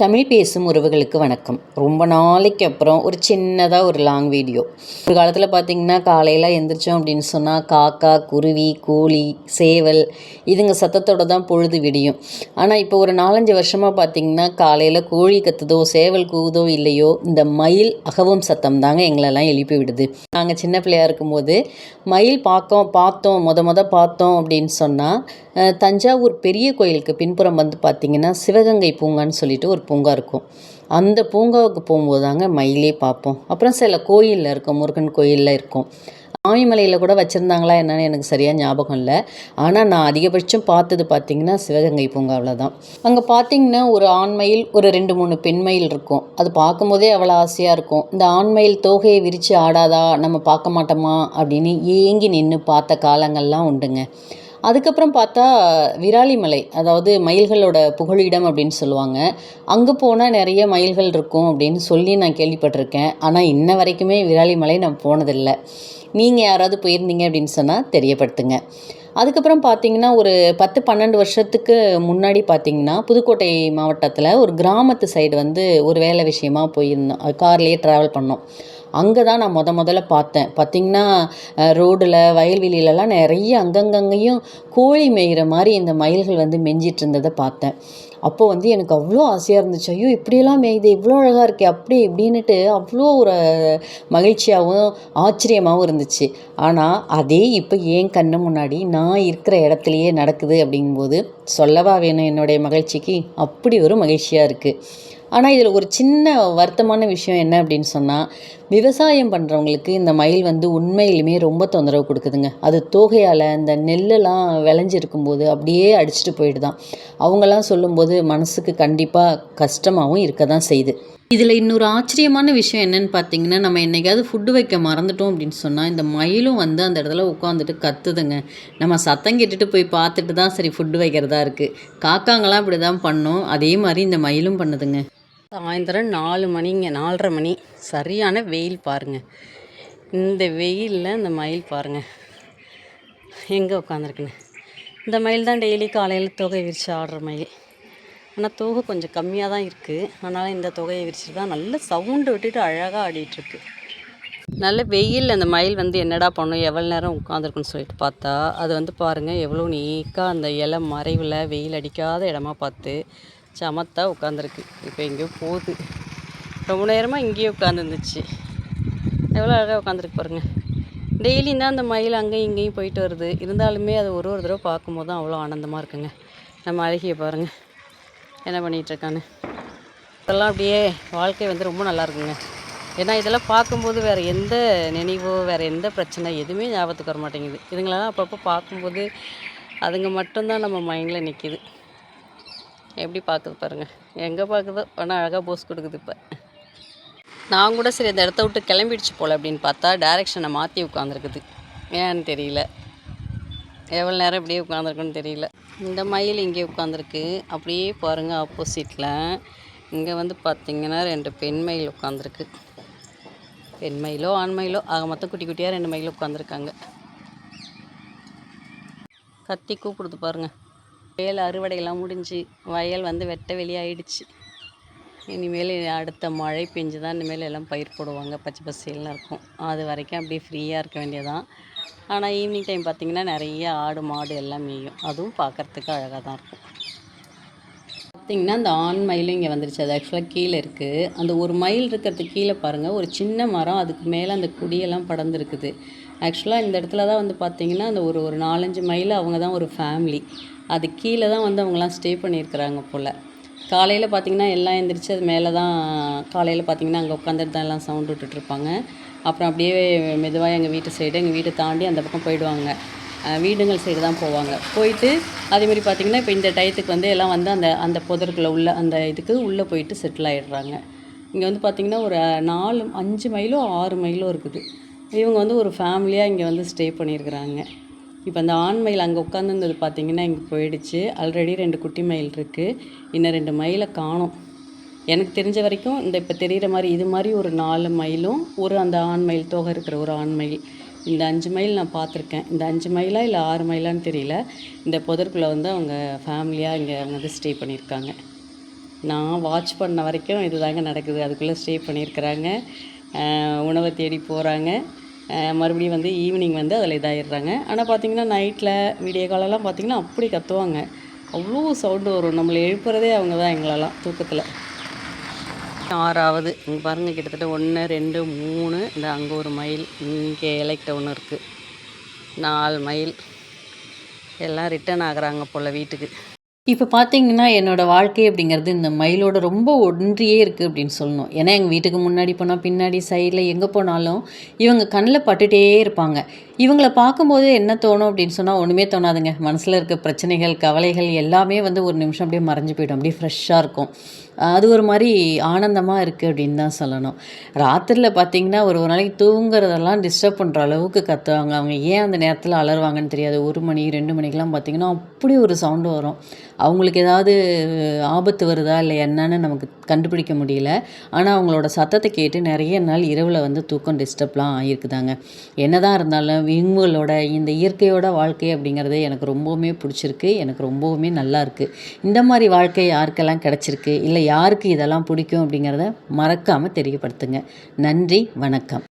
தமிழ் பேசும் உறவுகளுக்கு வணக்கம். ரொம்ப நாளைக்கு அப்புறம் ஒரு சின்னதாக ஒரு லாங் வீடியோ. ஒரு காலத்தில் பார்த்திங்கன்னா காலையில் எழுந்திரிச்சோம் அப்படின்னு சொன்னால் காக்கா, குருவி, கோழி, சேவல் இதுங்க சத்தத்தோடு தான் பொழுது விடியும். ஆனால் இப்போ ஒரு 4-5 வருஷமாக பார்த்திங்கன்னா காலையில் கோழி கத்துதோ சேவல் கூவுதோ இல்லையோ இந்த மயில் அகவும் சத்தம் தாங்க எங்களெல்லாம் எழுப்பி விடுது. நாங்கள் சின்ன பிள்ளையாக இருக்கும்போது மயில் பார்த்தோம் அப்படின்னு சொன்னால் தஞ்சாவூர் பெரிய கோயிலுக்கு பின்புறம் வந்து பார்த்திங்கன்னா சிவகங்கை பூங்கான்னு சொல்லிட்டு ஒரு பூங்கா இருக்கும். அந்த பூங்காவுக்கு போகும்போது தாங்க மயிலே பார்ப்போம். அப்புறம் சில கோயிலில் இருக்கும், முருகன் கோயிலில் இருக்கும். ஆமிமலையில் கூட வச்சுருந்தாங்களா என்னன்னு எனக்கு சரியாக ஞாபகம் இல்லை. ஆனால் நான் அதிகபட்சம் பார்த்தது பார்த்திங்கன்னா சிவகங்கை பூங்காவில் தான். அங்கே பார்த்திங்கன்னா ஒரு ஆண்மயில், ஒரு 2-3 பெண்மயில் இருக்கும். அது பார்க்கும்போதே அவ்வளோ ஆசையாக இருக்கும். இந்த ஆண்மயில் தோகையை விரித்து ஆடாதா, நம்ம பார்க்க மாட்டோமா அப்படின்னு ஏங்கி நின்று பார்த்த காலங்கள்லாம் உண்டுங்க. அதுக்கப்புறம் பார்த்தா விராலிமலை, அதாவது மயில்களோட புகழிடம் அப்படின்னு சொல்லுவாங்க. அங்கே போனால் நிறைய மயில்கள் இருக்கும் அப்படின்னு சொல்லி நான் கேள்விப்பட்டிருக்கேன். ஆனால் இன்ன வரைக்குமே விராலிமலை நான் போனதில்லை. நீங்கள் யாராவது போயிருந்தீங்க அப்படின்னு சொன்னால் தெரியப்படுத்துங்க. அதுக்கப்புறம் பார்த்திங்கன்னா ஒரு 10-12 வருஷத்துக்கு முன்னாடி பார்த்திங்கன்னா புதுக்கோட்டை மாவட்டத்தில் ஒரு கிராமத்து சைடு வந்து ஒரு வேலை விஷயமாக போயிருந்தோம். கார்லேயே ட்ராவல் பண்ணோம். அங்கே தான் நான் முதல்ல பார்த்தேன். பார்த்திங்கன்னா ரோடில் வயல்வெளியிலலாம் நிறைய அங்கங்கங்கேயும் கோழி மேய்கிற மாதிரி இந்த மயில்கள் வந்து மெஞ்சிட்டு இருந்ததை பார்த்தேன். அப்போது வந்து எனக்கு அவ்வளோ ஆசையாக இருந்துச்சு. ஐயோ இப்படியெல்லாம் மேய்து, இவ்வளோ அழகாக இருக்கே அப்படி இப்படின்னுட்டு அவ்வளோ ஒரு மகிழ்ச்சியாகவும் ஆச்சரியமாகவும் இருந்துச்சு. ஆனால் அதே இப்போ என் கண்ணு முன்னாடி நான் இருக்கிற இடத்துலையே நடக்குது அப்படிங்கும்போது சொல்லவா வேணும் என்னுடைய மகிழ்ச்சிக்கு? அப்படி ஒரு மகிழ்ச்சியாக இருக்குது. ஆனால் இதில் ஒரு சின்ன வருத்தமான விஷயம் என்ன அப்படின்னு சொன்னால், விவசாயம் பண்ணுறவங்களுக்கு இந்த மயில் வந்து உண்மையிலுமே ரொம்ப தொந்தரவு கொடுக்குதுங்க. அது தோகையால் இந்த நெல்லெல்லாம் விளைஞ்சிருக்கும்போது அப்படியே அடிச்சுட்டு போயிடுதான். அவங்களாம் சொல்லும்போது மனசுக்கு கண்டிப்பாக கஷ்டமாகவும் இருக்க தான் செய்யுது. இதில் இன்னொரு ஆச்சரியமான விஷயம் என்னென்னு பார்த்தீங்கன்னா, நம்ம என்றைக்காவது ஃபுட்டு வைக்க மறந்துட்டோம் அப்படின்னு சொன்னால் இந்த மயிலும் வந்து அந்த இடத்துல உட்காந்துட்டு கத்துதுங்க. நம்ம சத்தம் கேட்டுட்டு போய் பார்த்துட்டு தான் சரி ஃபுட்டு வைக்கிறதா இருக்குது. காக்காங்களாம் இப்படி தான் பண்ணோம், அதே மாதிரி இந்த மயிலும் பண்ணுதுங்க. சாயந்தரம் 4 மணிங்க, 4:30 மணி, சரியான வெயில் பாருங்கள். இந்த வெயிலில் இந்த மயில் பாருங்கள் எங்கே உட்காந்துருக்குன்னு. இந்த மயில் தான் டெய்லி காலையில் தொகை விரித்து ஆடுற மயில். ஆனால் தொகை கொஞ்சம் கம்மியாக தான் இருக்குது. அதனால் இந்த தொகையை விரிச்சுட்டு தான் நல்ல சவுண்டு விட்டுட்டு அழகாக ஆடிட்டுருக்கு. நல்ல வெயில் அந்த மயில் வந்து என்னடா பண்ணும், எவ்வளோ நேரம் உட்காந்துருக்குன்னு சொல்லிட்டு பார்த்தா அது வந்து பாருங்கள் எவ்வளோ நீக்காக அந்த இலை மறைவில் வெயில் அடிக்காத இடமா பார்த்து சமத்தா உட்காந்துருக்கு. இப்போ எங்கேயோ போகுது. ரொம்ப நேரமாக இங்கேயே உட்காந்துருந்துச்சு. எவ்வளோ அழகாக உட்காந்துருக்கு பாருங்கள். டெய்லியும் தான் அந்த மயில் அங்கேயும் இங்கேயும் போயிட்டு வருது. இருந்தாலுமே அது ஒரு தடவை பார்க்கும்போது தான் அவ்வளோ ஆனந்தமாக இருக்குங்க. நம்ம அழகிய பாருங்கள் என்ன பண்ணிகிட்ருக்கான்னு. இதெல்லாம் அப்படியே வாழ்க்கை வந்து ரொம்ப நல்லா இருக்குங்க. ஏன்னா இதெல்லாம் பார்க்கும்போது வேறு எந்த நினைவோ வேறு எந்த பிரச்சனை எதுவுமே ஞாபகத்துக்கு வர மாட்டேங்குது. இதுங்களெல்லாம் அப்பப்போ பார்க்கும்போது அதுங்க மட்டும்தான் நம்ம மைண்டில் நிற்கிது. எப்படி பார்க்குது பாருங்கள், எங்கே பார்க்குதோ ஆனால் அழகாக போஸ் கொடுக்குது. இப்போ நான் கூட சரி அந்த இடத்த விட்டு கிளம்பிடுச்சு போல் அப்படின்னு பார்த்தா டைரெக்ஷனை மாற்றி உட்காந்துருக்குது. ஏன்னு தெரியல, எவ்வளோ நேரம் இப்படியே உட்காந்துருக்குன்னு தெரியல. இந்த மயில் இங்கே உட்காந்துருக்கு. அப்படியே பாருங்கள் ஆப்போசிட்டில் இங்கே வந்து பார்த்திங்கன்னா 2 பெண் மயில் உட்காந்துருக்கு. பெண் மயிலோ ஆண் மயிலோ ஆக மொத்தம் குட்டி குட்டியாக 2 மயில் உட்காந்துருக்காங்க. கத்தி கூப்பிடுது பாருங்கள். வயல் அறுவடையெல்லாம் முடிஞ்சு வயல் வந்து வெட்ட வெளியாகிடுச்சு. இனிமேல் அடுத்த மழை பெஞ்சு தான் இனிமேல் எல்லாம் பயிர் போடுவாங்க. பச்சை பசேல்னு இருக்கும். அது வரைக்கும் அப்படியே ஃப்ரீயாக இருக்க வேண்டியதான். ஆனால் ஈவினிங் டைம் பார்த்திங்கன்னா நிறைய ஆடு மாடு எல்லாம் மேயும். அதுவும் பார்க்குறதுக்கு அழகாக தான் இருக்கும். பார்த்திங்கன்னா அந்த ஆண் மயிலும் இங்கே வந்துருச்சு. அது ஆக்சுவலாக கீழே இருக்குது. அந்த ஒரு மயில் இருக்கிறதுக்கு கீழே பாருங்கள் ஒரு சின்ன மரம், அதுக்கு மேலே அந்த கொடியெல்லாம் படர்ந்துருக்குது. ஆக்சுவலாக இந்த இடத்துல தான் வந்து பார்த்திங்கன்னா அந்த ஒரு 4-5 மயில் அவங்க தான் ஒரு ஃபேமிலி. அது கீழே தான் வந்து அவங்களாம் ஸ்டே பண்ணியிருக்கிறாங்க போல். காலையில் பார்த்திங்கன்னா எல்லாம் எழுந்திரிச்சு அது மேலே தான் காலையில் பார்த்திங்கன்னா அங்கே உட்காந்துட்டு தான் எல்லாம் சவுண்டு விட்டுட்ருப்பாங்க. அப்புறம் அப்படியே மெதுவாக எங்கள் வீட்டு சைடு, எங்கள் வீட்டை தாண்டி அந்த பக்கம் போயிடுவாங்க. வீடுங்கள் சைடு தான் போவாங்க. போயிட்டு அதேமாதிரி பார்த்திங்கன்னா இப்போ இந்த டயத்துக்கு வந்து எல்லாம் வந்து அந்த அந்த புதருக்குள்ளே உள்ள அந்த இதுக்கு உள்ளே போயிட்டு செட்டில் ஆகிடுறாங்க. இங்கே வந்து பார்த்திங்கன்னா ஒரு 5 மைலோ 6 மைலோ இருக்குது. இவங்க வந்து ஒரு ஃபேமிலியாக இங்கே வந்து ஸ்டே பண்ணியிருக்கிறாங்க. இப்போ அந்த ஆண் மயில் அங்கே உட்காந்துருந்தது பார்த்திங்கன்னா இங்கே போயிடுச்சு. ஆல்ரெடி 2 குட்டி மயில் இருக்குது. இன்னும் 2 மயிலை காணோம். எனக்கு தெரிஞ்ச வரைக்கும் இந்த இப்போ தெரிகிற மாதிரி இது மாதிரி ஒரு 4 மயிலும் ஒரு அந்த ஆண் மயில் தோகை இருக்கிற ஒரு ஆண் மயில், இந்த 5 மயில் நான் பார்த்துருக்கேன். இந்த 5 மயிலா இல்லை 6 மயிலான்னு தெரியல. இந்த புதருக்குள்ளே வந்து அவங்க ஃபேமிலியாக இங்கே அவங்க வந்து ஸ்டே பண்ணியிருக்காங்க. நான் வாட்ச் பண்ண வரைக்கும் இது தாங்க நடக்குது. அதுக்குள்ளே ஸ்டே பண்ணியிருக்கிறாங்க. உணவை தேடி போகிறாங்க. மறுபடியும் வந்து ஈவினிங் வந்து அதில் இதாகிடுறாங்க. ஆனால் பார்த்திங்கன்னா நைட்டில் விடிய காலம்லாம் பார்த்திங்கன்னா அப்படி கத்துவாங்க. அவ்வளோ சவுண்டு வரும். நம்மளை எழுப்புறதே அவங்க தான் எங்களெல்லாம் தூக்கத்தில். 6வது இங்கே பாருங்கள், கிட்டத்தட்ட 1 2 3 இந்த அங்கே ஒரு மயில், இங்கே எலக்ட் ஒன்று இருக்குது, 4 மைல். எல்லாம் ரிட்டர்ன் ஆகுறாங்க போல் வீட்டுக்கு. இப்போ பார்த்தீங்கன்னா, என்னோட வாழ்க்கை அப்படிங்கிறது இந்த மயிலோட ரொம்ப ஒன்றியே இருக்குது அப்படின்னு சொல்லணும். ஏன்னா, எங்கள் வீட்டுக்கு முன்னாடி போனால், பின்னாடி, சைடில் எங்கே போனாலும் இவங்க கண்ணில் பட்டுட்டே இருப்பாங்க. இவங்கள பார்க்கும்போது என்ன தோணும் அப்படின்னு சொன்னால், ஒன்றுமே தோணாதுங்க. மனசில் இருக்க பிரச்சனைகள், கவலைகள் எல்லாமே வந்து ஒரு நிமிஷம் அப்படியே மறைஞ்சு போயிடும். அப்படியே ஃப்ரெஷ்ஷாக இருக்கும். அது ஒரு மாதிரி ஆனந்தமாக இருக்குது அப்படின்னு தான் சொல்லணும். ராத்திரியில் பார்த்தீங்கன்னா, ஒரு ஒரு நாளைக்கு தூங்குறதெல்லாம் டிஸ்டர்ப் பண்ணுற அளவுக்கு கத்துவாங்க. அவங்க ஏன் அந்த நேரத்தில் அலறுவாங்கன்னு தெரியாது. 1 மணி 2 மணிக்கெலாம் பார்த்தீங்கன்னா, அப்படி ஒரு சவுண்டு வரும். அவங்களுக்கு ஏதாவது ஆபத்து வருதா இல்லை என்னன்னு நமக்கு கண்டுபிடிக்க முடியல. ஆனால் அவங்களோட சத்தத்தை கேட்டு நிறைய நாள் இரவில் வந்து தூக்கம் டிஸ்டர்ப்லாம் ஆகியிருக்குதாங்க. என்னதான் இருந்தாலும் இவங்களோட இந்த இயற்கையோட வாழ்க்கை அப்படிங்கிறது எனக்கு ரொம்பவுமே பிடிச்சிருக்கு. எனக்கு ரொம்பவுமே நல்லா இருக்குது. இந்த மாதிரி வாழ்க்கை யாருக்கெல்லாம் கிடச்சிருக்கு, இல்லை யாருக்கு இதெல்லாம் பிடிக்கும் அப்படிங்கிறத மறக்காமல் தெரியப்படுத்துங்க. நன்றி, வணக்கம்.